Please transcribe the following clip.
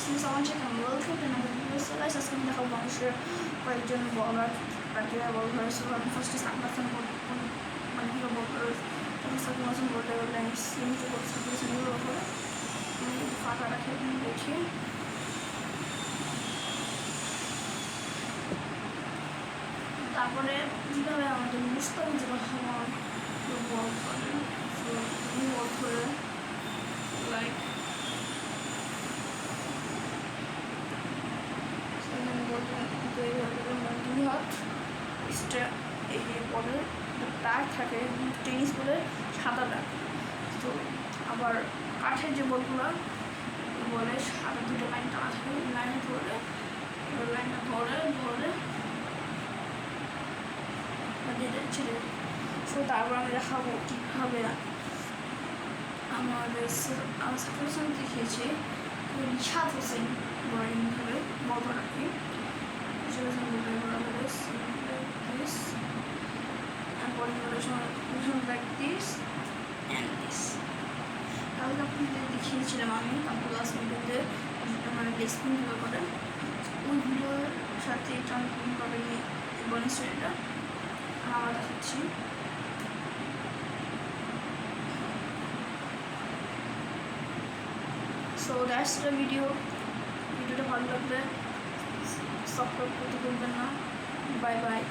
someone check and welcome to another video. So guys, আজকে আমি দেখাবো মানুষের কয়েকজন বলার বাকিরা বল হয়েছে আমি ফার্স্টে সাকমাসান মানে হিরো বল তখন সাকমাসান বলতে গেলে আমি সিমটি করছি হিরো করে আমি ফাঁকা রাখে দেখি তারপরে কীভাবে আমাদের মুস্তাক যেটা হওয়ার বল করে বল করে লাইক এই বলের দাগ থাকে টেনিস বলের সাদা দাগ। তো আবার কাঠের যে বলগুলো বলে সাদা দুটো লাইন টানা থাকে লাইনে ধরে লাইনটা ধরে ধরে ছেড়ে। সো তারপর আমি দেখাবো কীভাবে আমাদের সাকসেশন দেখিয়েছে রিশাদ হোসেন বোরিংভাবে বলবো নাকি this and body relation like this and this তাহলে আপনাদের দেখিয়েছিলাম আমি আপনার ক্লাস ভিডিওতে মানে ডেসপিন করে ওই ভিডিওর সাথে ট্রান্সফর্ম করে বনি স্টোরিটা আমরা দেখাচ্ছি। সো দ্যাটস দ্য ভিডিওটা ভালো লাগবে সাবস্ক্রাইব করতে ভুলবেন না। Bye bye.